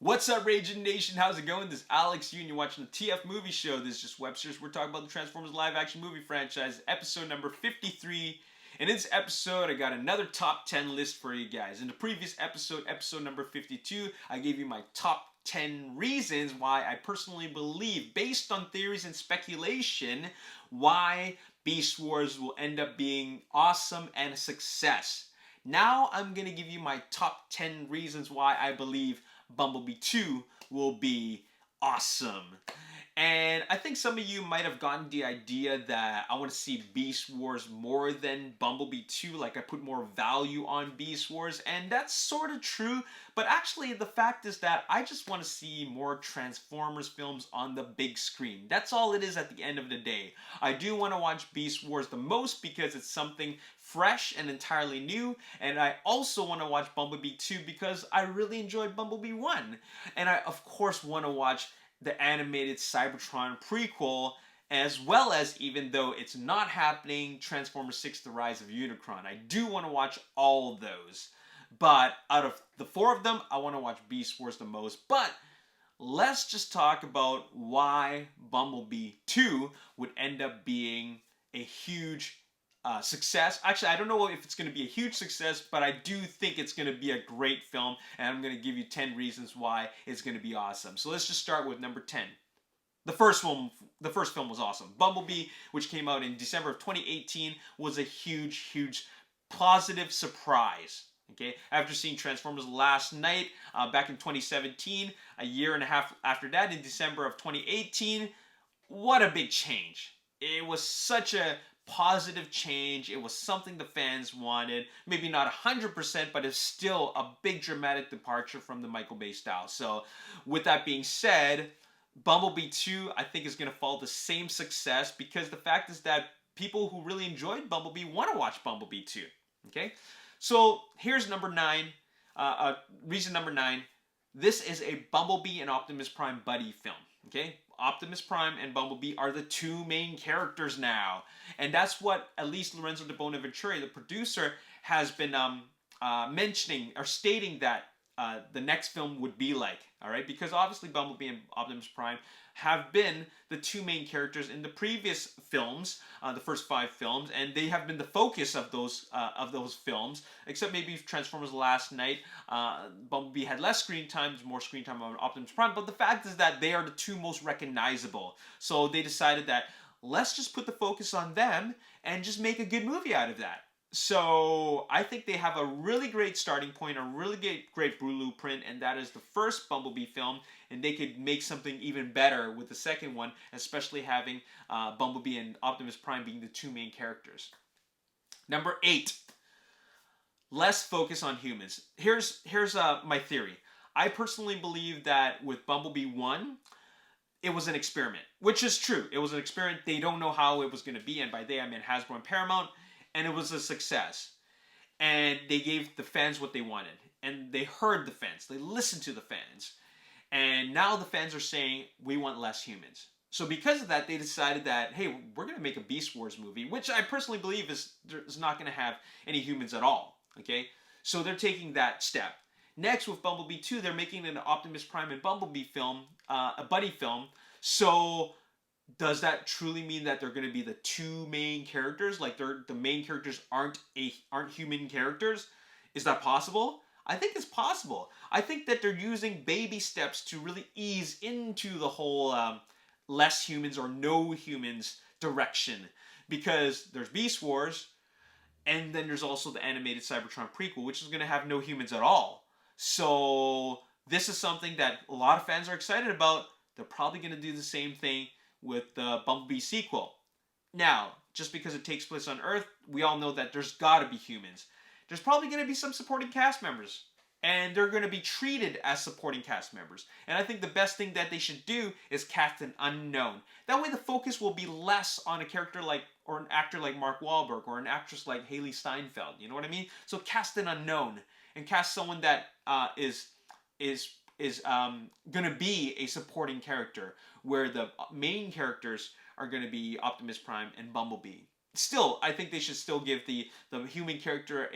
What's up, Ragin Nation? How's it going? This is Alex, and you're watching the TF Movie Show. This is just Webster's. We're talking about the Transformers live action movie franchise, episode number 53. In this episode, I got another top 10 list for you guys. In the previous episode, episode number 52, I gave you my top 10 reasons why I personally believe, based on theories and speculation, why Beast Wars will end up being awesome and a success. Now I'm going to give you my top 10 reasons why I believe Bumblebee 2 will be awesome. And I think some of you might have gotten the idea that I want to see Beast Wars more than Bumblebee 2, like I put more value on Beast Wars, and that's sort of true, but actually the fact is that I just want to see more Transformers films on the big screen. That's all it is at the end of the day. I do want to watch Beast Wars the most because it's something fresh and entirely new, and I also want to watch Bumblebee 2 because I really enjoyed Bumblebee 1, and I of course want to watch the animated Cybertron prequel, as well as, even though it's not happening, Transformers 6 The Rise of Unicron. I do want to watch all of those, but out of the four of them, I want to watch Beast Wars the most. But let's just talk about why Bumblebee 2 would end up being a huge success. Actually, I don't know if it's going to be a huge success, but I do think it's going to be a great film, and I'm going to give you 10 reasons why it's going to be awesome. So let's just start with number 10. The first film was awesome. Bumblebee, which came out in December of 2018, was a huge positive surprise. Okay, after seeing Transformers last night, back in 2017, a year and a half after that, in December of 2018, what a big change. It was such a positive change. It was something the fans wanted. Maybe not 100%, but it's still a big dramatic departure from the Michael Bay style. So with that being said, Bumblebee 2 I think is going to follow the same success, because the fact is that people who really enjoyed Bumblebee want to watch Bumblebee 2. Okay, so here's number 9. Reason number 9. This is a Bumblebee and Optimus Prime buddy film. Okay, Optimus Prime and Bumblebee are the two main characters now, and that's what at least Lorenzo de Bonaventura, the producer, has been mentioning or stating that the next film would be like. All right, because obviously Bumblebee and Optimus Prime have been the two main characters in the previous films, the first 5 films, and they have been the focus of those films. Except maybe Transformers Last Night, Bumblebee had less screen time, more screen time on Optimus Prime. But the fact is that they are the two most recognizable. So they decided that let's just put the focus on them and just make a good movie out of that. So I think they have a really great starting point, a really great blueprint, and that is the first Bumblebee film, and they could make something even better with the second one, especially having Bumblebee and Optimus Prime being the two main characters. Number 8, less focus on humans. Here's my theory. I personally believe that with Bumblebee 1, it was an experiment, which is true. It was an experiment. They don't know how it was going to be, and by they I mean Hasbro and Paramount. And it was a success. And they gave the fans what they wanted. And they heard the fans. They listened to the fans. And now the fans are saying, we want less humans. So because of that, they decided that, hey, we're going to make a Beast Wars movie, which I personally believe is not going to have any humans at all. Okay? So they're taking that step. Next, with Bumblebee 2, they're making an Optimus Prime and Bumblebee film, a buddy film. So does that truly mean that they're going to be the two main characters? Like the main characters aren't human characters? Is that possible? I think it's possible. I think that they're using baby steps to really ease into the whole less humans or no humans direction. Because there's Beast Wars, and then there's also the animated Cybertron prequel, which is going to have no humans at all. So this is something that a lot of fans are excited about. They're probably going to do the same thing with the Bumblebee sequel. Now, just because it takes place on Earth, we all know that there's got to be humans. There's probably going to be some supporting cast members, and they're going to be treated as supporting cast members. And I think the best thing that they should do is cast an unknown. That way the focus will be less on a character like, or an actor like Mark Wahlberg, or an actress like Haley Steinfeld. You know what I mean? So cast an unknown, and cast someone that is going to be a supporting character, where the main characters are going to be Optimus Prime and Bumblebee. Still, I think they should still give the human character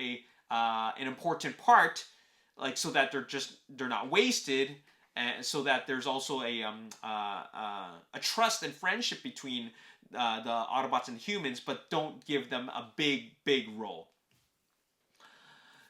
an important part, like, so that they're not wasted, and so that there's also a trust and friendship between the Autobots and humans, but don't give them a big role.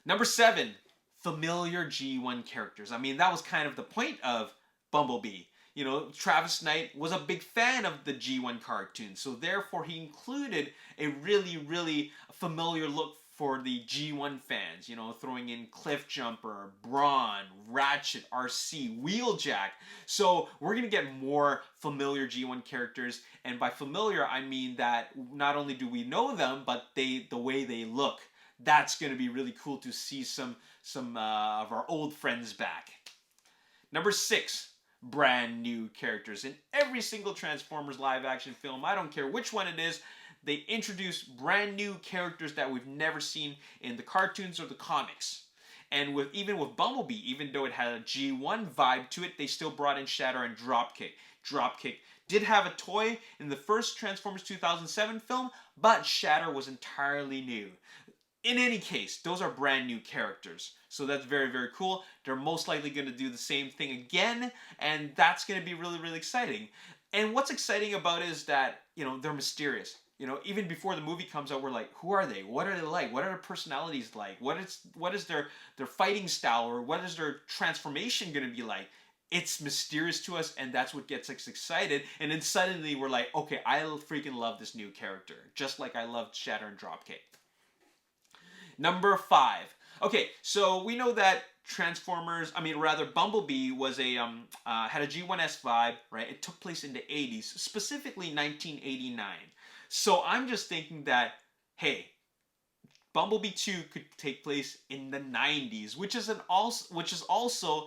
Number 7, familiar G1 characters. I mean, that was kind of the point of Bumblebee. You know, Travis Knight was a big fan of the G1 cartoon, so therefore he included a really familiar look for the G1 fans. You know, throwing in Cliffjumper, Brawn, Ratchet, RC, Wheeljack. So we're going to get more familiar G1 characters, and by familiar I mean that not only do we know them, but the way they look. That's going to be really cool to see some of our old friends back. Number 6, brand new characters. In every single Transformers live action film, I don't care which one it is, they introduce brand new characters that we've never seen in the cartoons or the comics. And even with Bumblebee, even though it had a G1 vibe to it, they still brought in Shatter and Dropkick. Dropkick did have a toy in the first Transformers 2007 film, but Shatter was entirely new. In any case, those are brand new characters. So that's very cool. They're most likely going to do the same thing again, and that's going to be really exciting. And what's exciting about it is that, you know, they're mysterious. You know, even before the movie comes out, we're like, who are they? What are they like? What are their personalities like? What is their fighting style, or what is their transformation going to be like? It's mysterious to us, and that's what gets us excited. And then suddenly we're like, okay, I freaking love this new character, just like I loved Shatter and Dropkick. Number 5. Okay, so we know that Bumblebee was had a G1S vibe, right? It took place in the 80s, specifically 1989. So I'm just thinking that, hey, Bumblebee 2 could take place in the 90s, which is also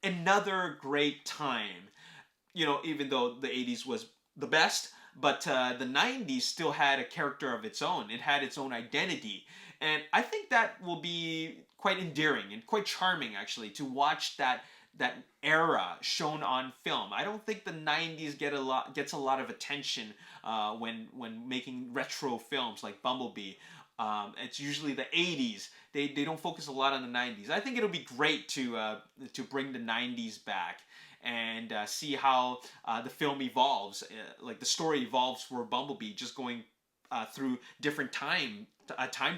another great time. You know, even though the 80s was the best, but the 90s still had a character of its own. It had its own identity. And I think that will be quite endearing and quite charming, actually, to watch that era shown on film. I don't think the 90s gets a lot of attention when making retro films like Bumblebee. It's usually the 80s. They don't focus a lot on the 90s. I think it'll be great to bring the 90s back and see how the film evolves, like the story evolves for Bumblebee, just going through different time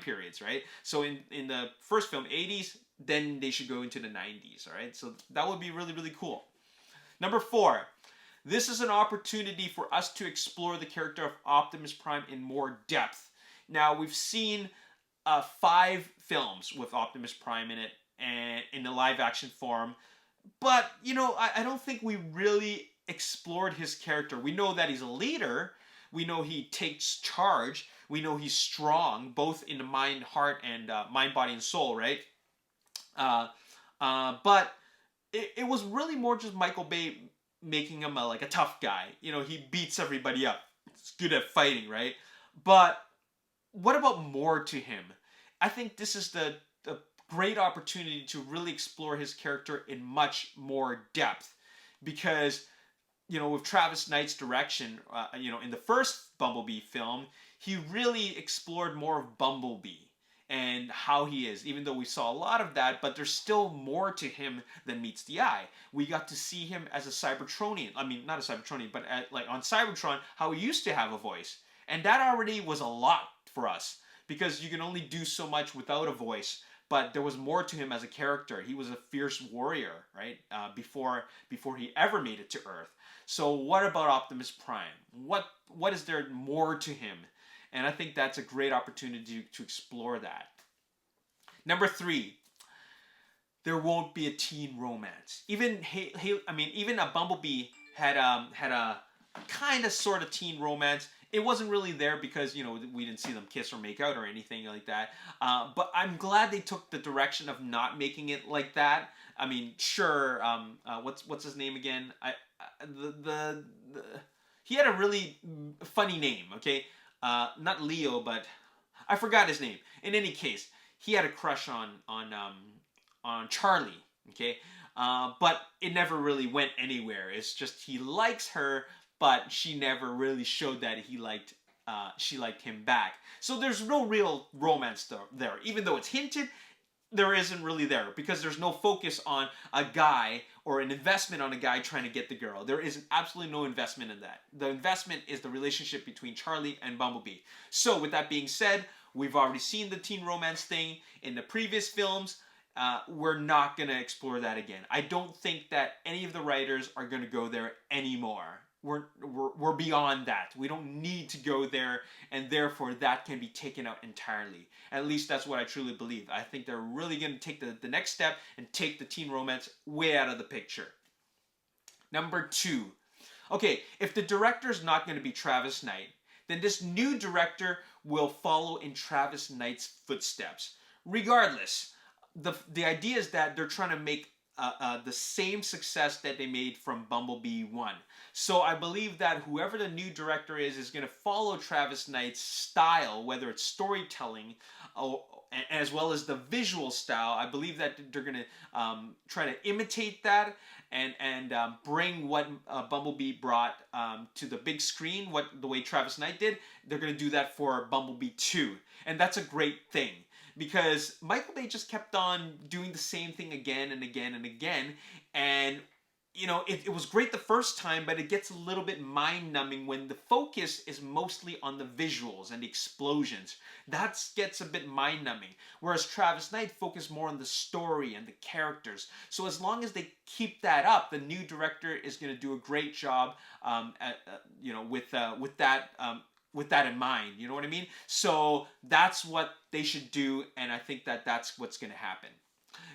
periods, right? So in the first film, 80s, then they should go into the 90s, all right? So that would be really cool. Number 4, this is an opportunity for us to explore the character of Optimus Prime in more depth. Now, we've seen 5 films with Optimus Prime in it, and in the live action form, but, you know, I don't think we really explored his character. We know that he's a leader. We know he takes charge. We know he's strong, both in the mind, heart, and mind, body, and soul, right? But it was really more just Michael Bay making him like a tough guy. You know, he beats everybody up. He's good at fighting, right? But what about more to him? I think this is the great opportunity to really explore his character in much more depth, because, you know, with Travis Knight's direction, you know, in the first Bumblebee film, he really explored more of Bumblebee and how he is, even though we saw a lot of that, but there's still more to him than meets the eye. We got to see him as a Cybertronian. I mean, not a Cybertronian, but like on Cybertron, how he used to have a voice. And that already was a lot for us, because you can only do so much without a voice. But there was more to him as a character. He was a fierce warrior, right? Before he ever made it to Earth. So what about Optimus Prime? What is there more to him? And I think that's a great opportunity to explore that. Number 3, there won't be a teen romance. Even a Bumblebee had a kind of sort of teen romance. It wasn't really there because, you know, we didn't see them kiss or make out or anything like that. But I'm glad they took the direction of not making it like that. I mean, sure. What's his name again? He had a really funny name. Okay, not Leo, but I forgot his name. In any case, he had a crush on Charlie. Okay, but it never really went anywhere. It's just he likes her, but she never really showed that she liked him back. So there's no real romance there. Even though it's hinted, there isn't really there, because there's no focus on a guy or an investment on a guy trying to get the girl. There is absolutely no investment in that. The investment is the relationship between Charlie and Bumblebee. So with that being said, we've already seen the teen romance thing in the previous films. We're not going to explore that again. I don't think that any of the writers are going to go there anymore. We're beyond that. We don't need to go there, and therefore that can be taken out entirely. At least that's what I truly believe. I think they're really going to take the next step and take the teen romance way out of the picture. Number 2. Okay, if the director's not going to be Travis Knight, then this new director will follow in Travis Knight's footsteps. Regardless, the idea is that they're trying to make the same success that they made from Bumblebee 1. So I believe that whoever the new director is going to follow Travis Knight's style, whether it's storytelling as well as the visual style. I believe that they're going to try to imitate that and bring what Bumblebee brought to the big screen, the way Travis Knight did. They're going to do that for Bumblebee 2. And that's a great thing. Because Michael Bay just kept on doing the same thing again and again and again. And, you know, it was great the first time, but it gets a little bit mind-numbing when the focus is mostly on the visuals and the explosions. That gets a bit mind-numbing. Whereas Travis Knight focused more on the story and the characters. So as long as they keep that up, the new director is going to do a great job with that in mind, you know what I mean? So that's what they should do, and I think that that's what's going to happen.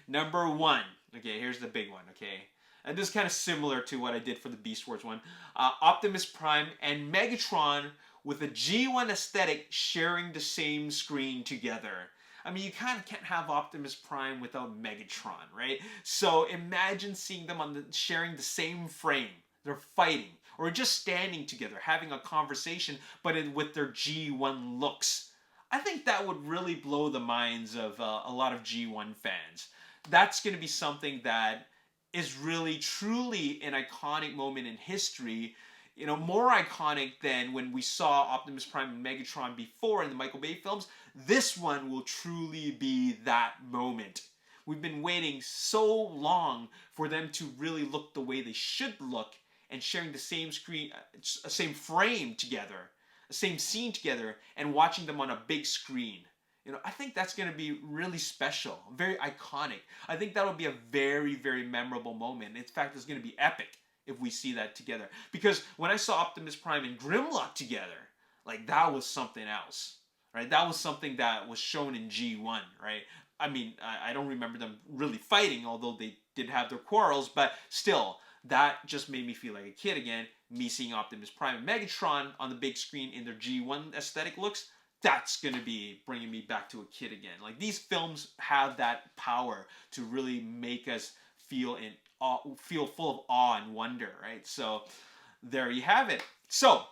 Number 1. Okay, here's the big one, okay? And this is kind of similar to what I did for the Beast Wars one. Optimus Prime and Megatron with a G1 aesthetic sharing the same screen together. I mean, you kind of can't have Optimus Prime without Megatron, right? So imagine seeing them sharing the same frame. They're fighting. Or just standing together, having a conversation, but with their G1 looks. I think that would really blow the minds of a lot of G1 fans. That's going to be something that is really, truly an iconic moment in history. You know, more iconic than when we saw Optimus Prime and Megatron before in the Michael Bay films. This one will truly be that moment. We've been waiting so long for them to really look the way they should look, and sharing the same screen, same frame together, the same scene together, and watching them on a big screen. You know, I think that's going to be really special, very iconic. I think that'll be a very, very memorable moment. In fact, it's going to be epic if we see that together. Because when I saw Optimus Prime and Grimlock together, like, that was something else, right? That was something that was shown in G1, right? I mean, I don't remember them really fighting, although they did have their quarrels, but still, that just made me feel like a kid again. Me seeing Optimus Prime and Megatron on the big screen in their G1 aesthetic looks, that's going to be bringing me back to a kid again. Like, these films have that power to really make us feel full of awe and wonder, right? So there you have it. So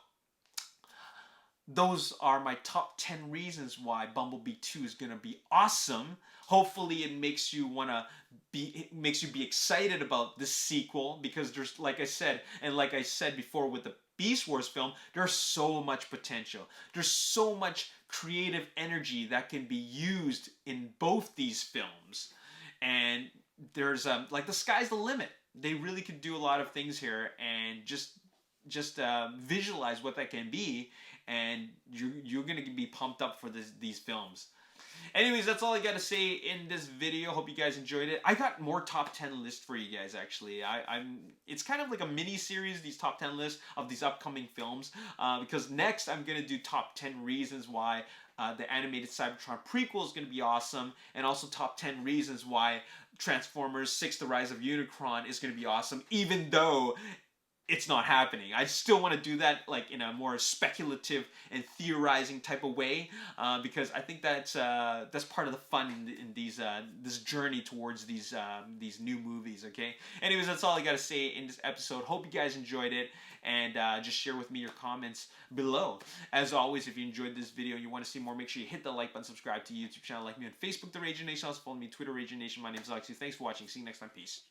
those are my top 10 reasons why Bumblebee 2 is going to be awesome. Hopefully it makes you be excited about this sequel, because there's, like I said before with the Beast Wars film, there's so much potential. There's so much creative energy that can be used in both these films. And there's like, the sky's the limit. They really could do a lot of things here, and just visualize what that can be, and you're going to be pumped up for these films. Anyways, that's all I got to say in this video. Hope you guys enjoyed it. I got more top 10 lists for you guys, actually. It's kind of like a mini-series, these top 10 lists of these upcoming films. Because next, I'm going to do top 10 reasons why the animated Cybertron prequel is going to be awesome. And also top 10 reasons why Transformers 6: The Rise of Unicron is going to be awesome, even though it's not happening. I still want to do that, like, in a more speculative and theorizing type of way, because I think that's part of the fun in these this journey towards these new movies. Okay. Anyways, that's all I gotta say in this episode. Hope you guys enjoyed it, and just share with me your comments below. As always, if you enjoyed this video and you want to see more, make sure you hit the like button, subscribe to the YouTube channel, like me on Facebook, The Ragin Nation. Also follow me on Twitter, Ragin Nation. My name is Alexi. Thanks for watching. See you next time. Peace.